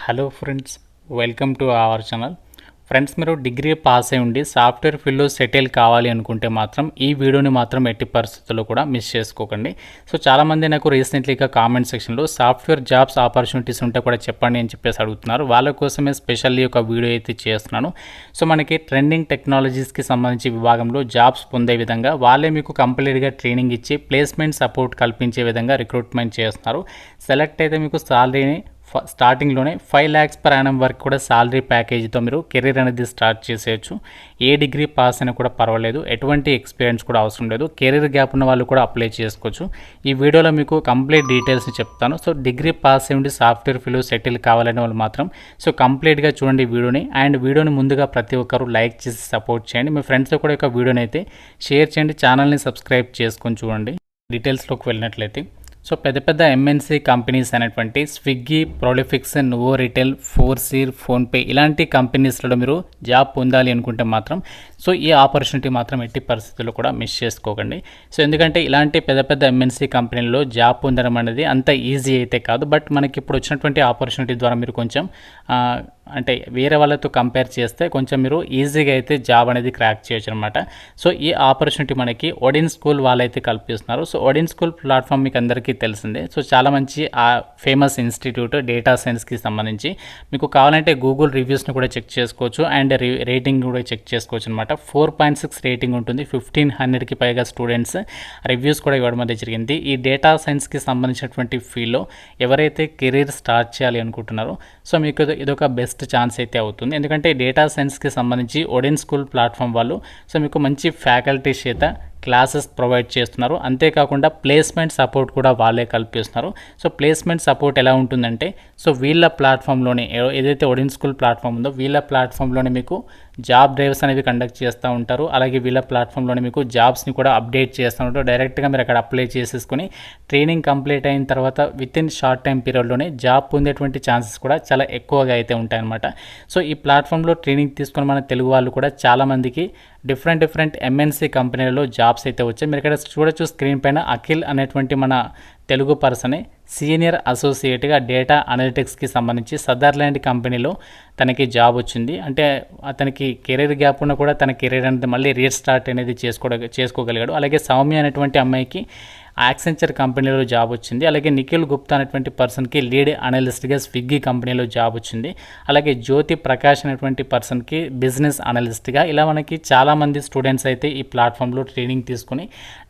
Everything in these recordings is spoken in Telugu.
Hello friends, welcome to our channel. Friends, మీరు డిగ్రీ పాస్ అయి ఉండి సాఫ్ట్వేర్ ఫీల్డ్లో సెటిల్ కావాలి అనుకుంటే మాత్రం ఈ వీడియోని మాత్రం ఎట్టి పరిస్థితుల్లో కూడా మిస్ చేసుకోకండి. సో చాలామంది నాకు రీసెంట్లీగా కామెంట్ సెక్షన్లో సాఫ్ట్వేర్ జాబ్స్ ఆపర్చునిటీస్ ఉంటే కూడా చెప్పండి అని చెప్పేసి అడుగుతున్నారు. వాళ్ళ కోసమే స్పెషల్లీ ఒక వీడియో అయితే చేస్తున్నాను. సో మనకి ట్రెండింగ్ టెక్నాలజీస్కి సంబంధించి విభాగంలో జాబ్స్ పొందే విధంగా వాళ్ళే మీకు కంప్లీట్గా ట్రైనింగ్ ఇచ్చి ప్లేస్మెంట్ సపోర్ట్ కల్పించే విధంగా రిక్రూట్మెంట్ చేస్తున్నారు. సెలెక్ట్ అయితే మీకు సాలరీని స్టార్టింగ్లోనే 5 lakhs per annum వరకు కూడా సాలరీ ప్యాకేజీతో మీరు కెరీర్ అనేది స్టార్ట్ చేసేయచ్చు. ఏ డిగ్రీ పాస్ అయినా కూడా పర్వాలేదు, ఎటువంటి ఎక్స్పీరియన్స్ కూడా అవసరం లేదు. కెరీర్ గ్యాప్ ఉన్న వాళ్ళు కూడా అప్లై చేసుకోవచ్చు. ఈ వీడియోలో మీకు కంప్లీట్ డీటెయిల్స్ చెప్తాను. సో డిగ్రీ పాస్ అయ్యి ఉండి సాఫ్ట్వేర్ ఫీల్డ్ సెటిల్ కావాలనే వాళ్ళు మాత్రం సో కంప్లీట్గా చూడండి వీడియోని. అండ్ వీడియోని ముందుగా ప్రతి ఒక్కరు లైక్ చేసి సపోర్ట్ చేయండి. మీ ఫ్రెండ్స్తో కూడా ఒక వీడియోని అయితే షేర్ చేయండి. ఛానల్ని సబ్స్క్రైబ్ చేసుకొని చూడండి. డీటెయిల్స్లోకి వెళ్ళినట్లయితే సో పెద్ద పెద్ద ఎంఎన్సీ కంపెనీస్ అయినటువంటి స్విగ్గీ, ప్రొలిఫిక్స్, నువో రిటైల్, ఫోర్సీర్, ఫోన్పే ఇలాంటి కంపెనీస్లో మీరు జాబ్ పొందాలి అనుకుంటే మాత్రం సో ఈ ఆపర్చునిటీ మాత్రం ఎట్టి పరిస్థితుల్లో కూడా మిస్ చేసుకోకండి. సో ఎందుకంటే ఇలాంటి పెద్ద పెద్ద ఎంఎన్సీ కంపెనీల్లో జాబ్ పొందడం అనేది అంత ఈజీ అయితే కాదు. బట్ మనకి ఇప్పుడు వచ్చినటువంటి ఆపర్చునిటీ ద్వారా మీరు కొంచెం అంటే వేరే వాళ్ళతో కంపేర్ చేస్తే కొంచెం మీరు ఈజీగా అయితే జాబ్ అనేది క్రాక్ చేయొచ్చు అనమాట. సో ఈ ఆపర్చునిటీ మనకి ఒడిన్ స్కూల్ వాళ్ళైతే కల్పిస్తున్నారు. సో ఒడిన్ స్కూల్ ప్లాట్ఫామ్ మీకు అందరికీ తెలిసిందే. సో చాలా మంచి ఫేమస్ ఇన్స్టిట్యూట్ డేటా సైన్స్కి సంబంధించి. మీకు కావాలంటే గూగుల్ రివ్యూస్ని కూడా చెక్ చేసుకోవచ్చు అండ్ రేటింగ్ కూడా చెక్ చేసుకోవచ్చు అనమాట. 4.6 రేటింగ్ ఉంటుంది. 1500కి పైగా స్టూడెంట్స్ రివ్యూస్ కూడా ఇవ్వడం అనేది జరిగింది. ఈ డేటా సైన్స్కి సంబంధించినటువంటి ఫీల్డ్లో ఎవరైతే కెరీర్ స్టార్ట్ చేయాలి అనుకుంటున్నారో సో మీకు ఇదొక బెస్ట్ ఛాన్స్ అయితే అవుతుంది. ఎందుకంటే డేటా సైన్స్కి సంబంధించి ఒడిన్ స్కూల్ ప్లాట్ఫామ్ వాళ్ళు సో మీకు మంచి ఫ్యాకల్టీ చేత క్లాసెస్ ప్రొవైడ్ చేస్తున్నారు. అంతేకాకుండా ప్లేస్మెంట్ సపోర్ట్ కూడా వాళ్ళే కల్పిస్తున్నారు. సో ప్లేస్మెంట్ సపోర్ట్ ఎలా ఉంటుందంటే సో వీళ్ళ ప్లాట్ఫామ్లోనే ఏదైతే ఒడిన్ స్కూల్ ప్లాట్ఫామ్ ఉందో వీళ్ళ ప్లాట్ఫామ్లోనే మీకు జాబ్ డ్రైవ్స్ అనేవి కండక్ట్ చేస్తూ ఉంటారు. అలాగే వీళ్ళ ప్లాట్ఫామ్లోనే మీకు జాబ్స్ని కూడా అప్డేట్ చేస్తూ ఉంటారు. డైరెక్ట్గా మీరు అక్కడ అప్లై చేసేసుకొని ట్రైనింగ్ కంప్లీట్ అయిన తర్వాత విత్ ఇన్ షార్ట్ టైం పీరియడ్లోనే జాబ్ పొందేటువంటి ఛాన్సెస్ కూడా చాలా ఎక్కువగా అయితే ఉంటాయన్నమాట. సో ఈ ప్లాట్ఫామ్లో ట్రైనింగ్ తీసుకుని మన తెలుగు వాళ్ళు కూడా చాలామందికి డిఫరెంట్ ఎంఎన్సీ కంపెనీలలో జాబ్స్ అయితే వచ్చాయి. మీరు ఇక్కడ చూడొచ్చు స్క్రీన్ పైన అఖిల్ అనేటువంటి మన తెలుగు పర్సనే సీనియర్ అసోసియేట్గా డేటా అనలిటిక్స్కి సంబంధించి సదర్లాండ్ కంపెనీలో తనకి జాబ్ వచ్చింది. అంటే అతనికి కెరీర్ గ్యాప్ ఉన్న కూడా తన కెరీర్ అనేది మళ్ళీ రీస్టార్ట్ అనేది చేసుకోగలిగాడు. అలాగే సౌమ్య అనేటువంటి అమ్మాయికి యాక్సెంచర్ కంపెనీలో జాబ్ వచ్చింది. అలాగే నిఖిల్ గుప్తా అనేటువంటి పర్సన్కి లీడ్ అనలిస్ట్గా స్విగ్గీ కంపెనీలో జాబ్ వచ్చింది. అలాగే జ్యోతి ప్రకాష్ అనేటువంటి పర్సన్కి బిజినెస్ అనలిస్ట్గా ఇలా మనకి చాలామంది స్టూడెంట్స్ అయితే ఈ ప్లాట్ఫామ్లో ట్రైనింగ్ తీసుకుని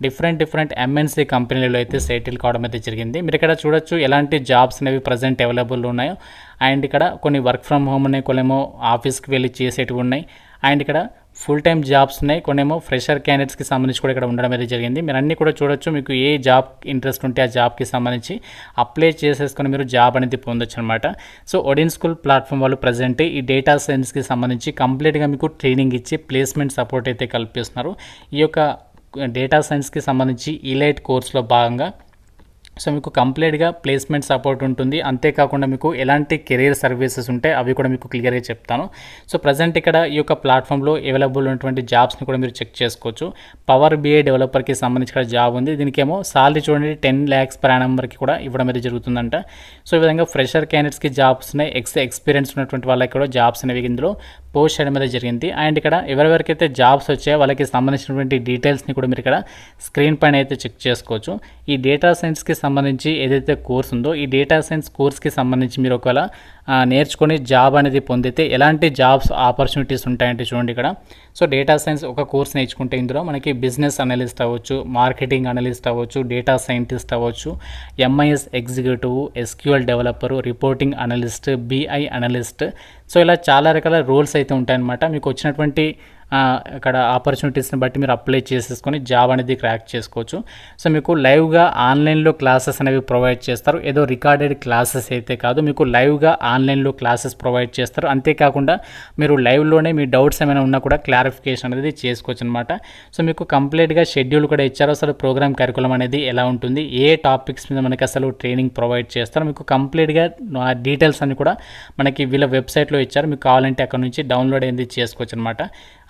డిఫరెంట్ ఎంఎన్సీ కంపెనీలలో అయితే సెటిల్ కావడం అయితే జరిగింది. మీరు ఇక్కడ చూడొచ్చు ఎలాంటి జాబ్స్ అనేవి ప్రజెంట్ అవైలబుల్ ఉన్నాయో. అండ్ ఇక్కడ కొన్ని వర్క్ ఫ్రమ్ హోమ్ ఉన్నాయి, కొన్నేమో ఆఫీస్కి వెళ్ళి చేసేటివి ఉన్నాయి. అండ్ ఇక్కడ ఫుల్ టైమ్ జాబ్స్ ఉన్నాయి, కొన్నేమో ఫ్రెషర్ క్యాండిడేట్స్కి సంబంధించి కూడా ఇక్కడ ఉండడం అయితే జరిగింది. మీరు అన్నీ కూడా చూడొచ్చు. మీకు ఏ జాబ్ ఇంట్రెస్ట్ ఉంటే ఆ జాబ్కి సంబంధించి అప్లై చేసేసుకొని మీరు జాబ్ అనేది పొందొచ్చు అనమాట. సో ఒడిన్ స్కూల్ ప్లాట్ఫామ్ వాళ్ళు ప్రజెంట్ ఈ డేటా సైన్స్కి సంబంధించి కంప్లీట్గా మీకు ట్రైనింగ్ ఇచ్చి ప్లేస్మెంట్ సపోర్ట్ అయితే కల్పిస్తున్నారు. ఈ యొక్క డేటా సైన్స్కి సంబంధించి ఈలైట్ కోర్సులో భాగంగా సో మీకు కంప్లీట్గా ప్లేస్మెంట్ సపోర్ట్ ఉంటుంది. అంతేకాకుండా మీకు ఎలాంటి కెరీర్ సర్వీసెస్ ఉంటాయి అవి కూడా మీకు క్లియర్గా చెప్తాను. సో ప్రజెంట్ ఇక్కడ ఈ యొక్క ప్లాట్ఫామ్లో అవైలబుల్ ఉన్నటువంటి జాబ్స్ని కూడా మీరు చెక్ చేసుకోవచ్చు. పవర్ బిఐ డెవలపర్కి సంబంధించి ఇక్కడ జాబ్ ఉంది. దీనికేమో సాలరీ చూడండి 10 lakhs per annum వరకు కూడా ఇవ్వడం అనేది జరుగుతుందంట. సో ఈ విధంగా ఫ్రెషర్ క్యాండిడేట్స్కి జాబ్స్ ఉన్నాయి. ఎక్స్పీరియన్స్ ఉన్నటువంటి వాళ్ళకి కూడా జాబ్స్ అనేవి ఇందులో పోస్ట్ చేయడం అనేది జరిగింది. అండ్ ఇక్కడ ఎవరెవరికైతే జాబ్స్ వచ్చాయో వాళ్ళకి సంబంధించినటువంటి డీటెయిల్స్ని కూడా మీరు ఇక్కడ స్క్రీన్ పైన అయితే చెక్ చేసుకోవచ్చు. ఈ డేటా సైన్స్కి సంబంధించి ఏదైతే కోర్స్ ఉందో ఈ డేటా సైన్స్ కోర్స్కి సంబంధించి మీరు ఒకవేళ నేర్చుకొని జాబ్ అనేది పొందితే ఎలాంటి జాబ్స్ ఆపర్చునిటీస్ ఉంటాయంటే చూడండి ఇక్కడ. సో డేటా సైన్స్ ఒక కోర్స్ నేర్చుకుంటే ఇందులో మనకి బిజినెస్ అనలిస్ట్ అవ్వచ్చు, మార్కెటింగ్ అనలిస్ట్ అవ్వచ్చు, డేటా సైంటిస్ట్ అవ్వచ్చు, MIS executive, SQL developer, reporting analyst, BI analyst. So ఇలా చాలా రకాల రోల్స్ అయితే ఉంటాయన్నమాట. మీకు వచ్చినటువంటి అక్కడ ఆపర్చునిటీస్ని బట్టి మీరు అప్లై చేసేసుకొని జాబ్ అనేది క్రాక్ చేసుకోవచ్చు. సో మీకు లైవ్గా ఆన్లైన్లో క్లాసెస్ అనేవి ప్రొవైడ్ చేస్తారు. ఏదో రికార్డెడ్ క్లాసెస్ అయితే కాదు, మీకు లైవ్గా ఆన్లైన్లో క్లాసెస్ ప్రొవైడ్ చేస్తారు. అంతేకాకుండా మీరు లైవ్లోనే మీ డౌట్స్ ఏమైనా ఉన్నా కూడా క్లారిఫికేషన్ అనేది చేసుకోవచ్చు అనమాట. సో మీకు కంప్లీట్గా షెడ్యూల్ కూడా ఇచ్చారు. అసలు ప్రోగ్రామ్ కరికులం అనేది ఎలా ఉంటుంది, ఏ టాపిక్స్ మీద మనకి అసలు ట్రైనింగ్ ప్రొవైడ్ చేస్తారు, మీకు కంప్లీట్గా డీటెయిల్స్ అన్ని కూడా మనకి వీళ్ళ వెబ్సైట్లో ఇచ్చారు. మీకు కావాలంటే అక్కడ నుంచి డౌన్లోడ్ అనేది చేసుకోవచ్చు అనమాట.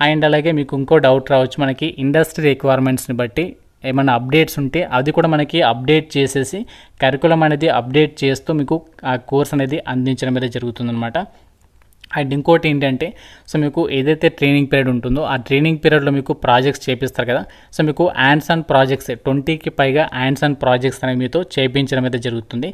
అండ్ అలాగే మీకు ఇంకో డౌట్ రావచ్చు, మనకి ఇండస్ట్రీ రిక్వైర్మెంట్స్ని బట్టి ఏమైనా అప్డేట్స్ ఉంటే అది కూడా మనకి అప్డేట్ చేసేసి కరికులం అనేది అప్డేట్ చేస్తూ మీకు ఆ కోర్స్ అనేది అందించడం అనేది జరుగుతుందన్నమాట. అండ్ ఇంకోటి ఏంటంటే సో మీకు ఏదైతే ట్రైనింగ్ పీరియడ్ ఉంటుందో ఆ ట్రైనింగ్ పీరియడ్లో మీకు ప్రాజెక్ట్స్ చేపిస్తారు కదా, సో మీకు హ్యాండ్స్ ఆన్ ప్రాజెక్ట్స్ 20కి పైగా హ్యాండ్స్ ఆన్ ప్రాజెక్ట్స్ అనేవి మీతో చేయించడం అయితే జరుగుతుంది.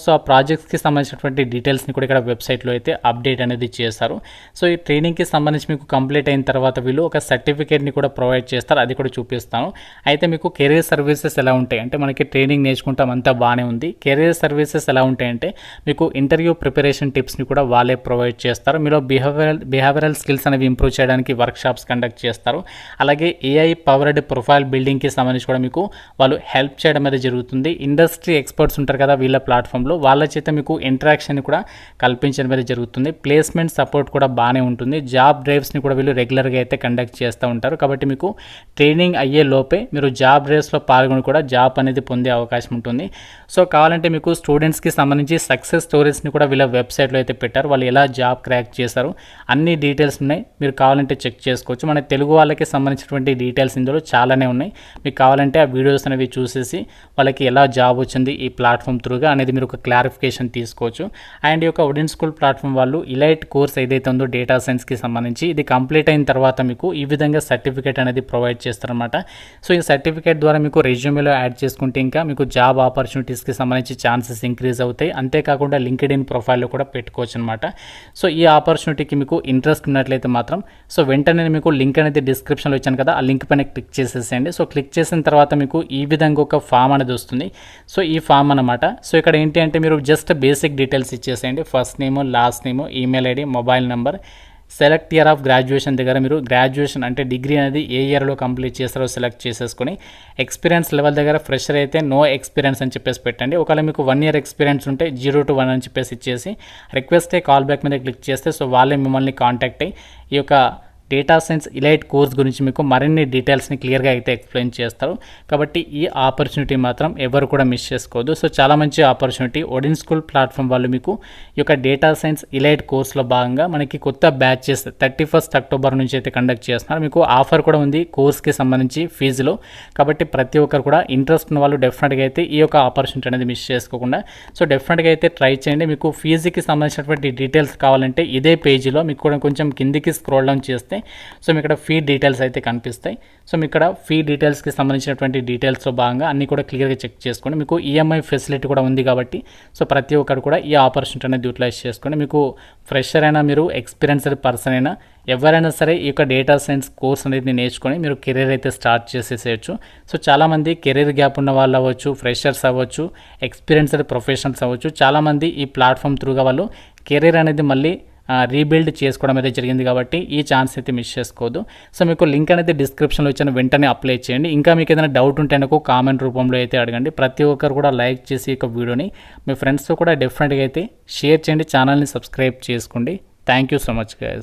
సో ఆ ప్రాజెక్ట్స్కి సంబంధించినటువంటి డీటెయిల్స్ని కూడా ఇక్కడ వెబ్సైట్లో అయితే అప్డేట్ అనేది చేస్తారు. సో ఈ ట్రైనింగ్కి సంబంధించి మీకు కంప్లీట్ అయిన తర్వాత వీళ్ళు ఒక సర్టిఫికేట్ని కూడా ప్రొవైడ్ చేస్తారు, అది కూడా చూపిస్తాను. అయితే మీకు కెరీర్ సర్వీసెస్ ఎలా ఉంటాయి అంటే మనకి ట్రైనింగ్ నేర్చుకుంటాం అంతా బాగానే ఉంది. కెరీర్ సర్వీసెస్ ఎలా ఉంటాయంటే మీకు ఇంటర్వ్యూ ప్రిపరేషన్ టిప్స్ని కూడా వాళ్ళే ప్రొవైడ్ చేస్తారు. మీలో బిహేవియరల్ స్కిల్స్ అనేవి ఇంప్రూవ్ చేయడానికి వర్క్షాప్స్ కండక్ట్ చేస్తారు. అలాగే ఏఐ పవర్డ్ ప్రొఫైల్ బిల్డింగ్కి సంబంధించి కూడా మీకు వాళ్ళు హెల్ప్ చేయడం అనేది జరుగుతుంది. ఇండస్ట్రీ ఎక్స్పర్ట్స్ ఉంటారు కదా వీళ్ళ ప్లాట్ఫామ్లో, వాళ్ళ చేత మీకు ఇంటరాక్షన్ కూడా కల్పించడం అనేది జరుగుతుంది. ప్లేస్మెంట్ సపోర్ట్ కూడా బాగానే ఉంటుంది. జాబ్ డ్రైవ్స్ని కూడా వీళ్ళు రెగ్యులర్గా అయితే కండక్ట్ చేస్తూ ఉంటారు. కాబట్టి మీకు ట్రైనింగ్ అయ్యే లోపే మీరు జాబ్ డ్రైవ్స్లో పాల్గొని కూడా జాబ్ అనేది పొందే అవకాశం ఉంటుంది. సో కావాలంటే మీకు స్టూడెంట్స్కి సంబంధించి సక్సెస్ స్టోరీస్ని కూడా వీళ్ళ వెబ్సైట్లో అయితే పెట్టారు. వాళ్ళు ఎలా జాబ్ క్రాక్ చేశారు అన్ని డీటెయిల్స్ ఉన్నాయి, మీరు కావాలంటే చెక్ చేసుకోవచ్చు. మన తెలుగు వాళ్ళకి సంబంధించినటువంటి డీటెయిల్స్ ఇందులో చాలానే ఉన్నాయి. మీకు కావాలంటే ఆ వీడియోస్ అనేవి చూసేసి వాళ్ళకి ఎలా జాబ్ వచ్చింది ఈ ప్లాట్ఫామ్ త్రూగా అనేది మీరు ఒక క్లారిఫికేషన్ తీసుకోవచ్చు. అండ్ ఈ యొక్క వుడెన్ స్కూల్ ప్లాట్ఫామ్ వాళ్ళు ఇలైట్ కోర్స్ ఏదైతే ఉందో డేటా సైన్స్కి సంబంధించి ఇది కంప్లీట్ అయిన తర్వాత మీకు ఈ విధంగా సర్టిఫికేట్ అనేది ప్రొవైడ్ చేస్తారనమాట. సో ఈ సర్టిఫికేట్ ద్వారా మీకు రెజ్యూమేలో యాడ్ చేసుకుంటే ఇంకా మీకు జాబ్ ఆపర్చునిటీస్కి సంబంధించి ఛాన్సెస్ ఇంక్రీజ్ అవుతాయి. అంతేకాకుండా లింక్డ్ఇన్ ప్రొఫైల్లో కూడా పెట్టుకోవచ్చు అనమాట. సో ఈ ఆపర్చునిటీకి మీకు ఇంట్రెస్ట్ ఉన్నట్లయితే మాత్రం సో వెంటనే మీకు లింక్ అనేది డిస్క్రిప్షన్లో ఇచ్చాను కదా, ఆ లింక్ పైన క్లిక్ చేసేసేయండి. సో క్లిక్ చేసిన తర్వాత మీకు ఈ విధంగా ఒక ఫామ్ అనేది వస్తుంది. సో ఈ ఫామ్ అనమాట. సో ఇక్కడ ఏంటి అంటే మీరు జస్ట్ బేసిక్ డీటెయిల్స్ ఇచ్చేసేయండి. First name, last name, email ID, mobile number, select year of graduation దగ్గర మీరు గ్రాడ్యుయేషన్ అంటే డిగ్రీ అనేది ఏ ఇయర్లో కంప్లీట్ చేస్తారో సెలెక్ట్ చేసేసుకొని ఎక్స్పీరియన్స్ లెవెల్ దగ్గర ఫ్రెషర్ అయితే నో ఎక్స్పీరియన్స్ అని చెప్పేసి పెట్టండి. ఒకవేళ మీకు 1 year ఎక్స్పీరియన్స్ ఉంటే 0 to 1 అని చెప్పేసి ఇచ్చేసి రిక్వెస్ట్ కాల్ బ్యాక్ మీద క్లిక్ చేస్తే సో వాళ్ళే మిమ్మల్ని కాంటాక్ట్ అయ్యి ఈ యొక్క డేటా సైన్స్ ఇలైట్ కోర్స్ గురించి మీకు మరిన్ని డీటెయిల్స్ని క్లియర్గా అయితే ఎక్స్ప్లెయిన్ చేస్తారు. కాబట్టి ఈ ఆపర్చునిటీ మాత్రం ఎవరు కూడా మిస్ చేసుకోవద్దు. సో చాలా మంచి ఆపర్చునిటీ. వుడెన్ స్కూల్ ప్లాట్ఫామ్ వాళ్ళు మీకు ఈ యొక్క డేటా సైన్స్ ఇలైట్ కోర్స్లో భాగంగా మనకి కొత్త బ్యాచెస్ 31st October నుంచి అయితే కండక్ట్ చేస్తున్నారు. మీకు ఆఫర్ కూడా ఉంది కోర్స్కి సంబంధించి ఫీజులో. కాబట్టి ప్రతి ఒక్కరు కూడా ఇంట్రెస్ట్ ఉన్న వాళ్ళు డెఫినెట్గా అయితే ఈ యొక్క ఆపర్చునిటీ అనేది మిస్ చేసుకోకుండా సో డెఫినెట్గా అయితే ట్రై చేయండి. మీకు ఫీజుకి సంబంధించినటువంటి డీటెయిల్స్ కావాలంటే ఇదే పేజీలో మీకు కూడా కొంచెం కిందికి స్క్రోల్ డౌన్ చేస్తే సో మీకు ఇక్కడ ఫీ డీటెయిల్స్ అయితే కనిపిస్తాయి. సో మీకు ఇక్కడ ఫీ డీటెయిల్స్కి సంబంధించినటువంటి డీటెయిల్స్లో భాగంగా అన్నీ కూడా క్లియర్గా చెక్ చేసుకోండి. మీకు ఈఎంఐ ఫెసిలిటీ కూడా ఉంది కాబట్టి సో ప్రతి ఒక్కరు కూడా ఈ ఆపర్చునిటీ అనేది యూటిలైజ్ చేసుకోండి. మీకు ఫ్రెషర్ అయినా మీరు ఎక్స్పీరియన్స్డ్ పర్సన్ అయినా ఎవరైనా సరే ఈ యొక్క డేటా సైన్స్ కోర్స్ అనేది నేర్చుకొని మీరు కెరీర్ అయితే స్టార్ట్ చేసేసేయచ్చు. సో చాలామంది కెరీర్ గ్యాప్ ఉన్న వాళ్ళు అవ్వచ్చు, ఫ్రెషర్స్ అవ్వచ్చు, ఎక్స్పీరియన్స్డ్ ప్రొఫెషనల్స్ అవ్వచ్చు, చాలామంది ఈ ప్లాట్ఫామ్ త్రూగా వాళ్ళు కెరీర్ అనేది మళ్ళీ రీబిల్డ్ చేసుకోవడం అయితే జరిగింది. కాబట్టి ఈ ఛాన్స్ అయితే మిస్ చేసుకోవద్దు. సో మీకు లింక్ అనేది డిస్క్రిప్షన్లో ఇచ్చిన వెంటనే అప్లై చేయండి. ఇంకా మీకు ఏదైనా డౌట్ ఉంటే నాకు కామెంట్ రూపంలో అయితే అడగండి. ప్రతి ఒక్కరు కూడా లైక్ చేసి ఈ వీడియోని మీ ఫ్రెండ్స్తో కూడా డెఫినెట్గా అయితే షేర్ చేయండి. ఛానల్ని సబ్స్క్రైబ్ చేసుకోండి. Thank you so much guys.